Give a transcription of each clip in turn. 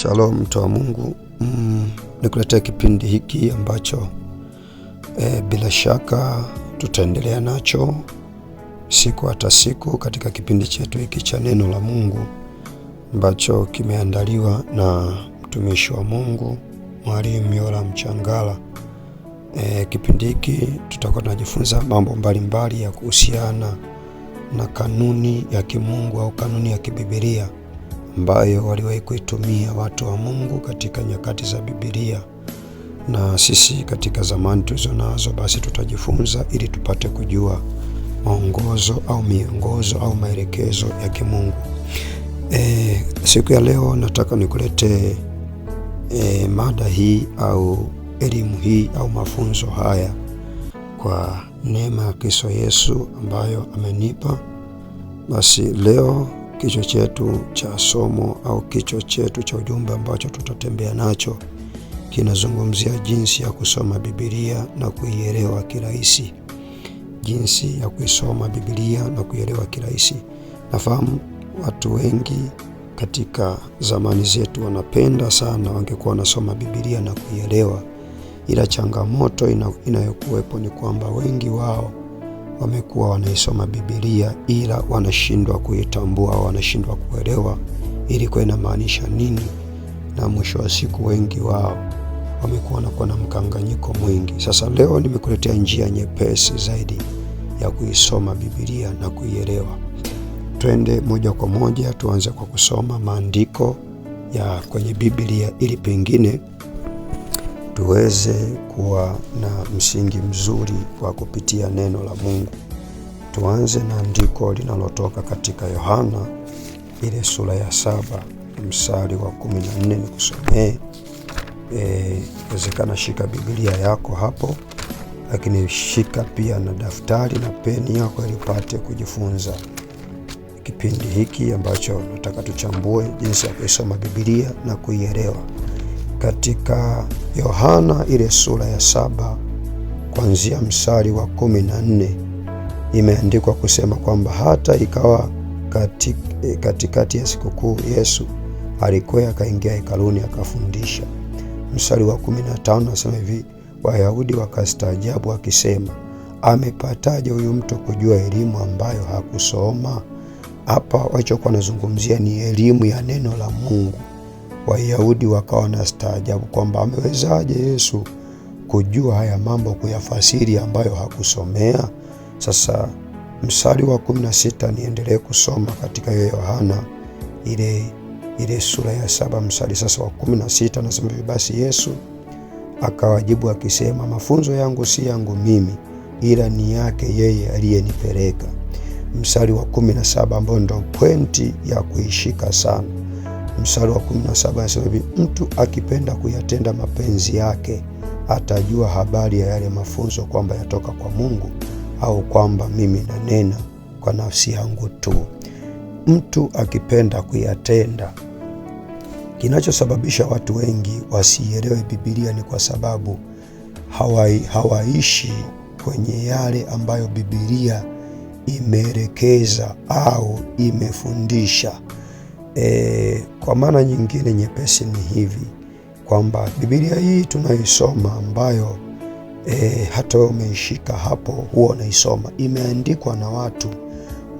Shalom mtu wa Mungu. Nikuletea kipindi hiki ambacho bila shaka tutaendelea nacho siku hata siku katika kipindi chetu hiki cha neno la Mungu ambacho kimeandaliwa na mtumishi wa Mungu Mwalimu Yola Mchangala. Kipindi hiki tutakuwa tunajifunza mambo mbalimbali ya kuhusiana na kanuni ya kimungu au kanuni ya kibibilia ambayo waliwahi kuitumia watu wa Mungu katika nyakati za Biblia, na sisi katika zamani tulizonazo. Basi tutajifunza ili tupate kujua maongozo au miongozo au maelekezo ya kimungu. Siku ya leo nataka nikuletee mada hii au elimu hii au mafunzo haya kwa neema ya Kristo Yesu ambayo amenipa. Basi leo kichwa chetu cha somo au kichwa chetu cha ujumbe ambacho tutatembea nacho kinazungumzia jinsi ya kusoma Biblia na kuielewa kirahisi. Jinsi ya kuisoma Biblia na kuielewa kirahisi. Nafahamu watu wengi katika zamani zetu wanapenda sana wangekuwa wanasoma Biblia na kuielewa, ila changamoto inayokuwepo ni kwamba wengi wao wamekuwa wanaisoma Biblia ila wanashindwa kuitambua, wanashindwa kuelewa ilikuwa inamaanisha nini, na mwisho wa siku wengi wao wamekuwa na mkanganyiko mwingi. Sasa leo nimekuletea njia nyepesi zaidi ya kuisoma Biblia na kuielewa. Twende moja kwa moja, tuanze kwa kusoma maandiko ya kwenye Biblia ili pengine tuweze kuwa na msingi mzuri wa kupitia neno la Mungu. Tuanze na andiko linalotoka katika Yohana ile sura ya 7 mstari wa 14 nikusomee. Wezekana shika Biblia yako hapo, lakini shika pia na daftari na peni yako ili upate kujifunza kipindi hiki ambacho nataka tuchambue jinsi ya kuisoma Biblia na kuielewa. Katika Yohana ile sura ya 7 kuanzia mstari wa 14 imeandikwa kusema kwamba hata ikawa katikati ya sikukuu Yesu alikwea akaingia hekaluni akafundisha. Mstari wa 15 nasema hivi, Wayahudi wakastaajabu akisema, amepataje huyu mtu kujua elimu ambayo hakusoma? Hapa walichokuwa wanazungumzia ni elimu ya neno la Mungu. Wayahudi wakawa na staajabu kwamba amewezaje Yesu kujua haya mambo, kuyafasiri ambayo hakusomea. Sasa mstari wa 16 niendelee kusoma katika Yohana ile sura ya 7 mstari sasa wa 16 nasema hivi, basi Yesu akawajibu akisema, mafunzo yangu si yangu mimi ila ni yake yeye aliyenipeleka. Mstari wa 17 ambao ndio pointi ya kuishika sana. Mstari wa 17 anasema hivi, mtu akipenda kuyatenda mapenzi yake atajua habari ya yale mafunzo kwamba yatoka kwa Mungu au kwamba mimi nanena kwa nafsi yangu tu. Mtu akipenda kuyatenda. Kinachosababisha watu wengi wasielewe Biblia ni kwa sababu hawaishi kwenye yale ambayo Biblia imeelekeza au imefundisha. Kwa maana nyingine nyepesi ni hivi kwamba Biblia hii tunaisoma ambayo hata wewe umeishika hapo huwa unaisoma, imeandikwa na watu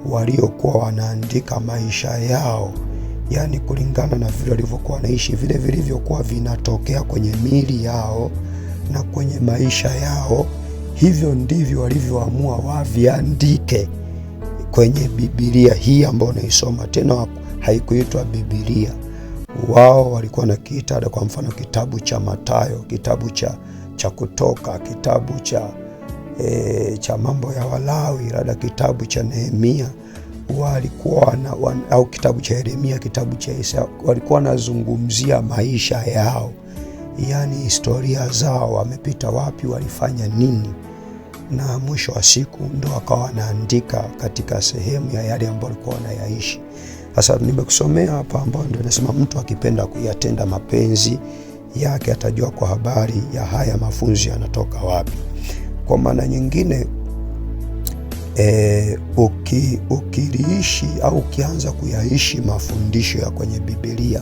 waliokuwa wanaandika maisha yao, yani kulingana na vile walivyokuwa wanaishi, vile vilivyokuwa vinatokea kwenye miili yao na kwenye maisha yao, hivyo ndivyo walivyoamua waviandike kwenye Biblia hii ambayo unaisoma. Tena haikuitwa Biblia, wao walikuwa na kiita, kwa mfano kitabu cha Mathayo, kitabu cha Kutoka, kitabu cha mambo ya Walawi, labda kitabu cha Nehemia, walikuwa au kitabu cha Yeremia, kitabu cha Isaya, walikuwa wanazungumzia maisha yao, yani historia zao, wamepita wapi, walifanya nini, na mwisho wa siku ndo wakawa wanaandika katika sehemu ya yale ambayo walikuwa wanayaishi. Sasa nimekusomea hapa ambao ndio nasema mtu akipenda kuyatenda mapenzi yake atajua kwa habari ya haya mafunzo yanatoka wapi. Kwa maana nyingine ukiliishi au ukianza kuyaishi mafundisho ya kwenye Biblia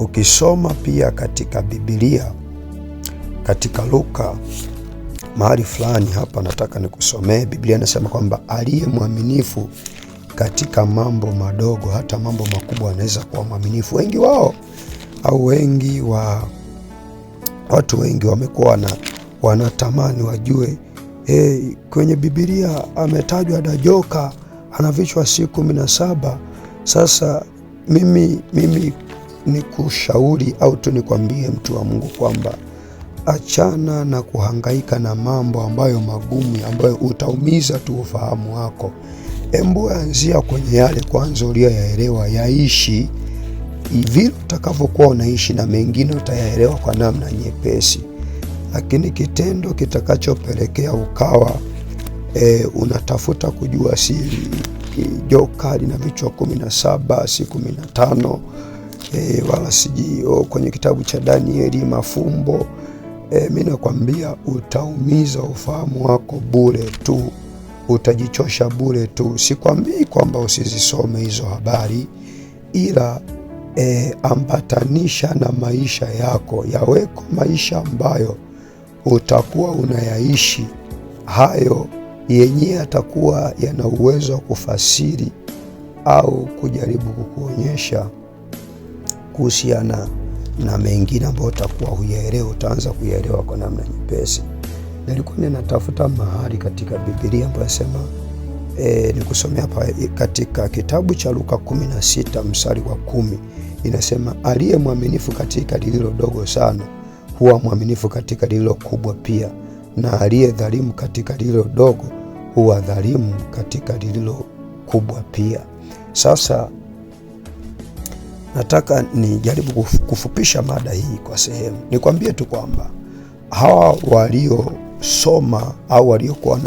ukisoma pia katika Biblia, katika Luka mahali fulani hapa, nataka nikusomee. Biblia inasema kwamba aliye mwaminifu katika mambo madogo, hata mambo makubwa anaweza kuwa mwaminifu. Wengi wao au watu wengi wamekuwa wanatamani wajue, kwenye Biblia ametajwa da joka ana vichwa si 17. Sasa mimi ni kushauri au tu nikwambie mtu wa Mungu kwamba achana na kuhangaika na mambo ambayo magumu, ambayo utaumiza tu ufahamu wako. Embu anzia kwenye yale kwanza uliyoyaelewa, yaishi vile utakavyokuwa unaishi, na mengine utayaelewa kwa namna nyepesi. Lakini kitendo kitakachopelekea ukawa unatafuta kujua siri, joka lina vichwa 17 si 15, wala sijui kwenye kitabu cha Danieli mafumbo, mimi nakwambia utaumiza ufahamu wako bure tu, utajichosha bure tu. Sikwambii kwamba usizisome hizo habari, ila ambatanisha na maisha yako, yaweko maisha ambayo utakuwa unayaishi. Hayo yenyewe atakuwa yana uwezo wa kufasiri au kujaribu kukuonyesha kuhusiana na mengine ambayo utakuwa huyaelewa, utaanza kuyaelewa kwa namna nyepesi. Nilikuwa ninatafuta mahali katika Biblia ambayo inasema, nikusomea hapa katika kitabu cha Luka 16 mstari wa 10, inasema aliye mwaminifu katika lililo dogo sana huwa mwaminifu katika lililo kubwa pia, na aliye dhalimu katika lililo dogo huwa dhalimu katika lililo kubwa pia. Sasa nataka nijaribu kufupisha mada hii kwa sehemu. Nikwambie tu kwamba hawa waliosoma au waliokuwa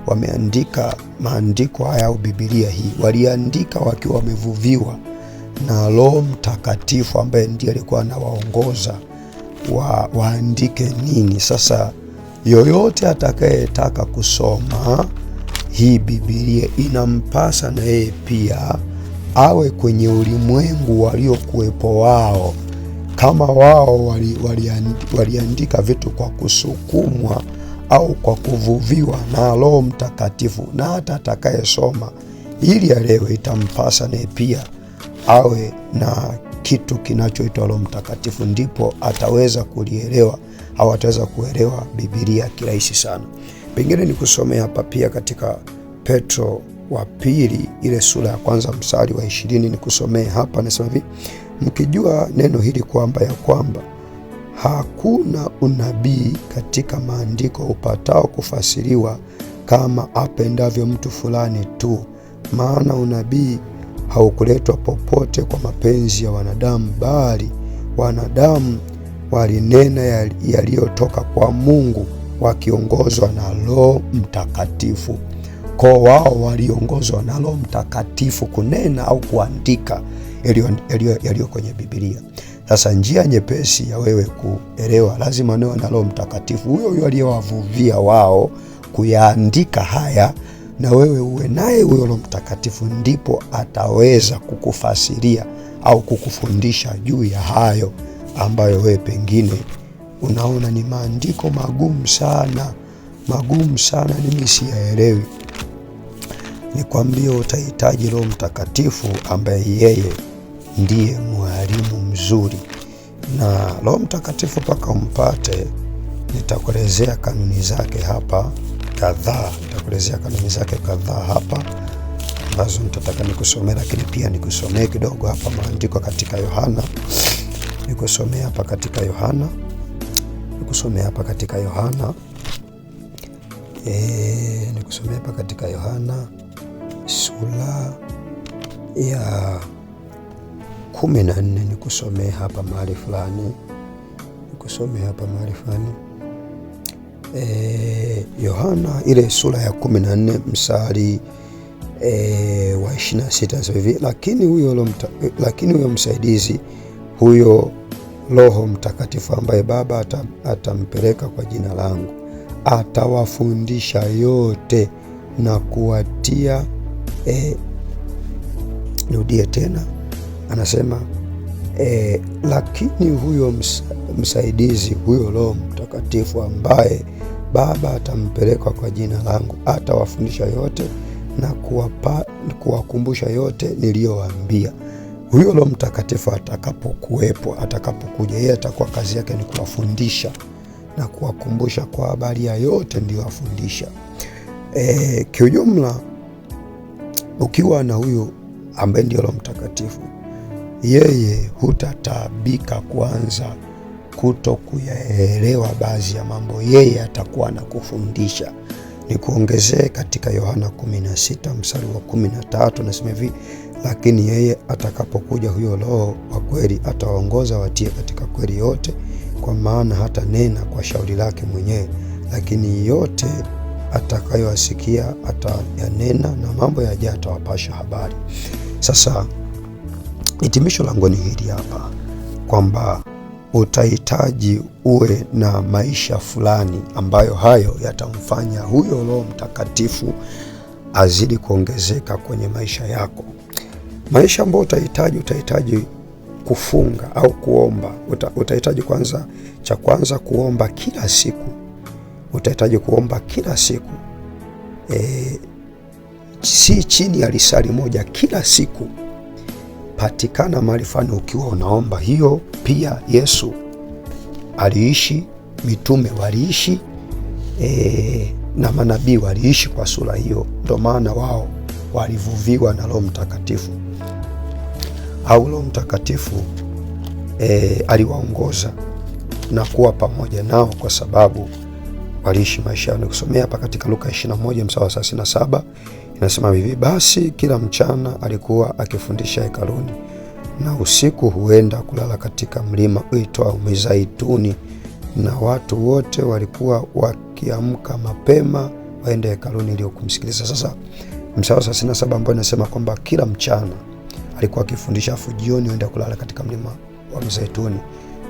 wameandika maandiko haya au Biblia hii, waliandika wakiwa wamevuviwa na Roho Mtakatifu ambaye ndiye alikuwa anawaongoza waandike nini. Sasa yoyote atakayetaka kusoma hii Biblia, inampasa na yeye pia awe kwenye ulimwengu waliokuwepo wao. Kama wao waliandika vitu kwa kusukumwa au kwa kuvuviwa na Roho Mtakatifu, na hata atakayesoma ili alewe, itampasa naye pia awe na kitu kinachoitwa Roho Mtakatifu, ndipo ataweza kulielewa au ataweza kuelewa Biblia kirahisi sana. Pengine nikusomea hapa pia katika Petro wa pili ile sura ya kwanza mstari wa 20, nikusomee hapa. Nasema hivi, mkijua neno hili kwamba ya kwamba hakuna unabii katika maandiko upatao kufasiriwa kama apendavyo mtu fulani tu, maana unabii haukuletwa popote kwa mapenzi ya wanadamu, bali wanadamu walinena yaliyotoka kwa Mungu wakiongozwa na Roho Mtakatifu. Kwa wao waliongozwa na Roho Mtakatifu kunena au kuandika yaliyo kwenye Biblia. Sasa njia nyepesi ya wewe kuelewa, lazima niwe na Roho Mtakatifu huyo aliyewavuvia wao kuyaandika haya, na wewe uwe naye huyo Roho Mtakatifu, ndipo ataweza kukufasiria au kukufundisha juu ya hayo ambayo wewe pengine unaona ni maandiko magumu sana, mimi siyaelewi. Nikwambie, utahitaji Roho Mtakatifu ambaye yeye ndiye mwalimu mzuri, na Roho Mtakatifu mpaka umpate, nitakuelezea kanuni zake hapa kadhaa, ambazo nitataka nikusomee, lakini pia nikusomee kidogo hapa maandiko katika Yohana. Nikusomea hapa katika Yohana sura ya 14, nikusomee hapa mahali fulani. Yohana ile sura ya 14 mstari wa 26 sasa hivi, lakini huyo msaidizi, huyo Roho Mtakatifu ambaye Baba atampeleka kwa jina langu, atawafundisha yote na kuwatia nirudie tena, anasema Lakini huyo msaidizi, huyo Roho Mtakatifu ambaye Baba atampeleka kwa jina langu, atawafundisha yote na kuwakumbusha yote niliyowaambia. Huyo Roho Mtakatifu atakapokuja, yeye atakuwa kazi yake ni kuwafundisha na kuwakumbusha kwa habari ya yote niliyowafundisha. Kiujumla, ukiwa na huyu ambaye ndio Roho Mtakatifu, yeye hutataabika kwanza kuto kuyaelewa baadhi ya mambo. Yeye atakuwa na kufundisha. Ni kuongezee katika Yohana 16 mstari wa 13, nasema hivi: lakini yeye atakapokuja, huyo Roho wa kweli, atawaongoza watie katika kweli yote, kwa maana hata nena kwa shauri lake mwenyewe, lakini yote atakayoasikia atayanena, na mambo yajayo atawapasha habari. Sasa hitimisho langu ni hili hapa, kwamba utahitaji uwe na maisha fulani ambayo hayo yatamfanya huyo Roho Mtakatifu azidi kuongezeka kwenye maisha yako. Maisha ambayo utahitaji kufunga au kuomba. Utahitaji cha kwanza kuomba kila siku. Utahitaji kuomba kila siku, si chini ya lisali moja kila siku. Patikana mahali fulani ukiwa unaomba. Hiyo pia Yesu aliishi, mitume waliishi, na manabii waliishi kwa sura hiyo. Ndio maana wao walivuviwa na Roho Mtakatifu, au Roho Mtakatifu aliwaongoza na kuwa pamoja nao kwa sababu waliishi maisha yao. Nikusomea hapa katika Luka 21 mstari wa 37, inasema hivi: basi kila mchana alikuwa akifundisha hekaluni, na usiku huenda kulala katika mlima uitwao Mizeituni, na watu wote walikuwa wakiamka mapema waende hekaluni ili kumsikiliza. Sasa mstari wa 37 ambao inasema kwamba kila mchana alikuwa akifundisha, afu jioni huenda kulala katika mlima wa Mizeituni.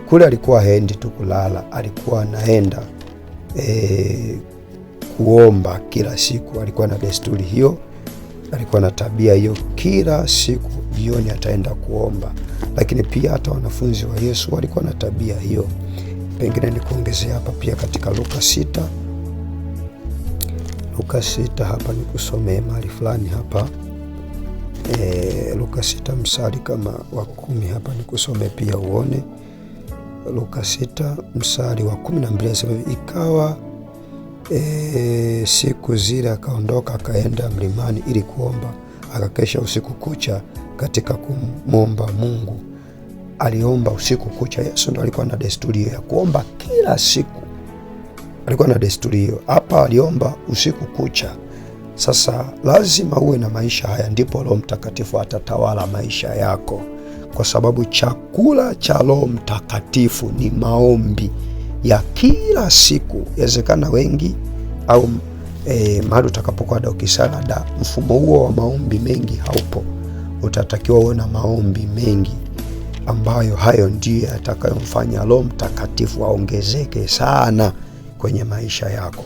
Kule alikuwa haendi tu kulala, alikuwa anaenda kuomba kila siku. Alikuwa na desturi hiyo, alikuwa na tabia hiyo, kila siku jioni ataenda kuomba. Lakini pia hata wanafunzi wa Yesu walikuwa na tabia hiyo. Pengine nikuongezea hapa pia katika Luka 6 hapa nikusomee mahali fulani hapa. Luka 6 mstari kama wa 10 hapa nikusomee pia uone. Luka 6 mstari wa 12 nasema ikawa siku zile akaondoka akaenda mlimani ili kuomba, akakesha usiku kucha katika kumwomba Mungu. Aliomba usiku kucha. Yesu ndo alikuwa na desturi ya kuomba kila siku, alikuwa na desturi hiyo. Hapa aliomba usiku kucha. Sasa lazima uwe na maisha haya, ndipo Roho Mtakatifu atatawala maisha yako, kwa sababu chakula cha Roho Mtakatifu ni maombi ya kila siku. Yawezekana wengi au mahali utakapokuwa ukisala, mfumo huo wa maombi mengi haupo. Utatakiwa uwe na maombi mengi, ambayo hayo ndiyo yatakayomfanya Roho Mtakatifu aongezeke sana kwenye maisha yako.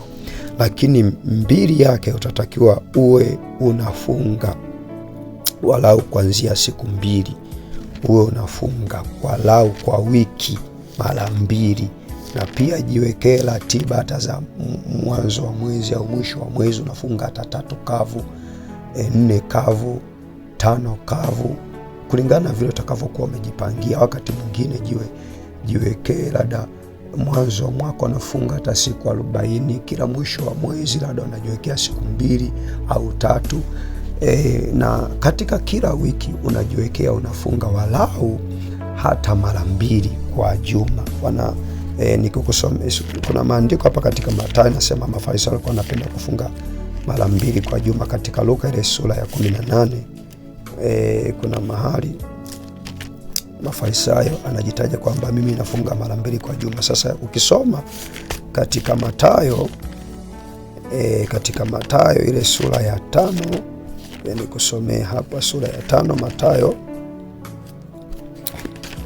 Lakini mbili yake, utatakiwa uwe unafunga walau kuanzia siku 2. Uwe unafunga walau kwa wiki mara 2, na pia jiwekee ratiba hata za mwanzo wa mwezi au mwisho wa mwezi. Unafunga hata 3 kavu, 4 kavu, 5 kavu, kulingana na vile utakavyokuwa umejipangia. Wakati mwingine jiwekee labda mwanzo wa mwaka unafunga hata siku 40, kila mwisho wa mwezi labda unajiwekea siku 2 au 3, na katika kila wiki unajiwekea unafunga walau hata mara 2 kwa juma. Kuna maandiko hapa katika Mathayo nasema Mafarisayo walikuwa wanapenda kufunga mara 2 kwa juma. Katika Luka ile sura ya 18 kuna mahali Mafarisayo anajitaja kwamba mimi nafunga mara 2 kwa juma. Sasa ukisoma katika Mathayo ile sura ya 5, nikusomee hapa sura ya 5 Mathayo,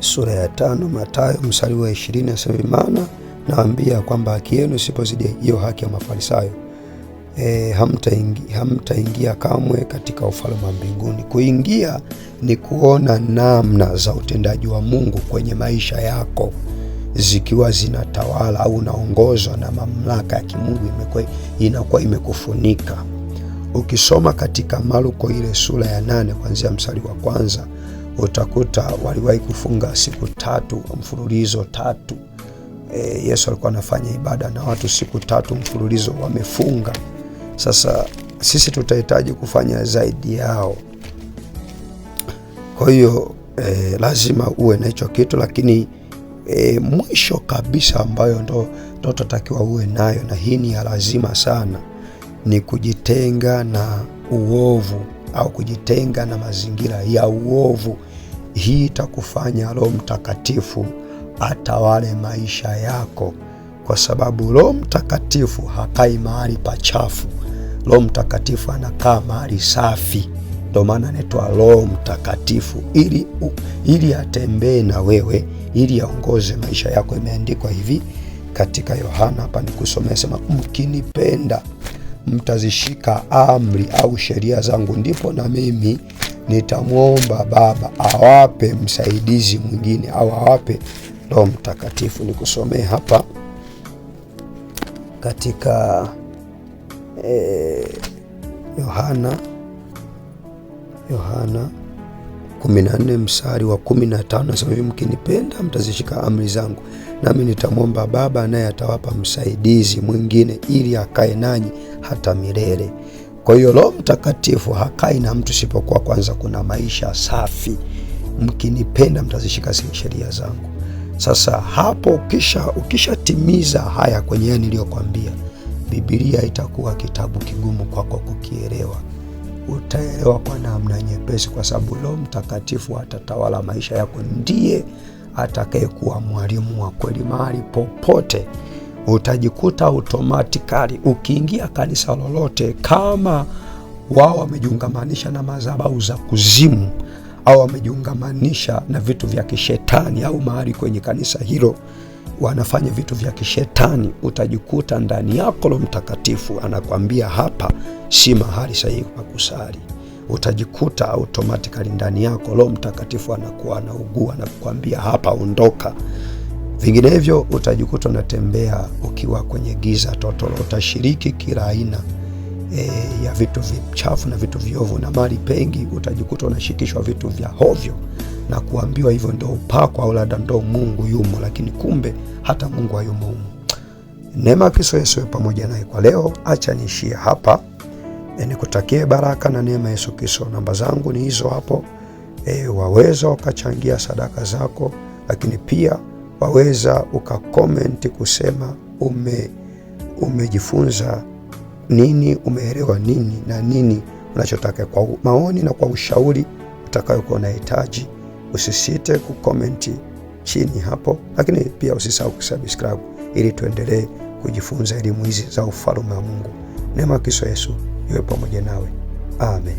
sura ya 5 Mathayo mstari wa 20, nasema maana naambia kwamba haki yenu isipozidi hiyo haki ya Mafarisayo, hamtaingia kamwe katika ufalme wa mbinguni. Kuingia ni kuona namna za utendaji wa Mungu kwenye maisha yako zikiwa zinatawala au unaongozwa na mamlaka ya kimungu inakuwa imekufunika. Ukisoma katika Marko ile sura ya 8 kuanzia mstari wa kwanza, utakuta waliwahi kufunga siku 3 mfululizo 3. Yesu alikuwa anafanya ibada na watu siku 3 mfululizo wamefunga. Sasa sisi tutahitaji kufanya zaidi yao. Kwa hiyo lazima uwe na hicho kitu, lakini mwisho kabisa ambayo ndo tutakiwa uwe nayo, na hii ni ya lazima sana, ni kujitenga na uovu au kujitenga na mazingira ya uovu. Hii itakufanya Roho Mtakatifu atawale maisha yako, kwa sababu Roho Mtakatifu hakai mahali pachafu. Roho Mtakatifu anakaa mahali safi. Ndio maana anaitwa Roho Mtakatifu, ili atembee na wewe, ili aongoze maisha yako. Imeandikwa hivi katika Yohana, hapa nikusomea, sema mkinipenda mtazishika amri au sheria zangu, ndipo na mimi nitamwomba Baba awape msaidizi mwingine au awape Roho Mtakatifu. Nikusomee hapa katika Yohana 14 mstari wa 15, nasema hivi, mkinipenda mtazishika amri zangu, nami nitamwomba Baba naye atawapa msaidizi mwingine ili akae nanyi hata milele. Kwa hiyo Roho Mtakatifu hakai na mtu isipokuwa kwanza kuna maisha safi. Mkinipenda mtazishika sheria zangu. Sasa hapo ukishatimiza haya kwenye yale niliyokuambia, Biblia itakuwa kitabu kigumu kwako kukielewa. Utaelewa kwa namna nyepesi, kwa sababu Roho Mtakatifu atatawala maisha yako. Ndiye atakayekuwa mwalimu wa kweli. Mahali popote utajikuta automatically ukiingia kanisa lolote, kama wao wamejiungamanisha na madhabahu za kuzimu au wamejiungamanisha na vitu vya kishetani, au mahali kwenye kanisa hilo wanafanya vitu vya kishetani, utajikuta ndani yako Roho Mtakatifu anakwambia hapa si mahali sahihi pa kusali. Utajikuta automatically ndani yako Roho Mtakatifu anakuwa anaugua na kukwambia hapa ondoka. Vinginevyo utajikuta unatembea ukiwa kwenye giza totoro. Utashiriki kila aina ya vitu vichafu na vitu viovu, na mali pengi utajikuta unashikishwa vitu vya hovyo na kuambiwa hivyo ndio upako au labda ndio Mungu yumo, lakini kumbe hata Mungu hayumo humo. Neema Kristo Yesu pamoja naye kwa leo. Acha niishie hapa. Nikutakie baraka na neema Yesu Kristo. Namba zangu ni hizo hapo. Waweza ukachangia sadaka zako, lakini pia waweza ukakomenti kusema umejifunza nini, umeelewa nini na nini unachotaka, kwa maoni na kwa ushauri utakayokuwa unahitaji. Usisite kukomenti chini hapo, lakini pia usisahau kusubscribe ili tuendelee kujifunza elimu hizi za ufalme wa Mungu. Neema Kristo Yesu iwe pamoja nawe. Amen.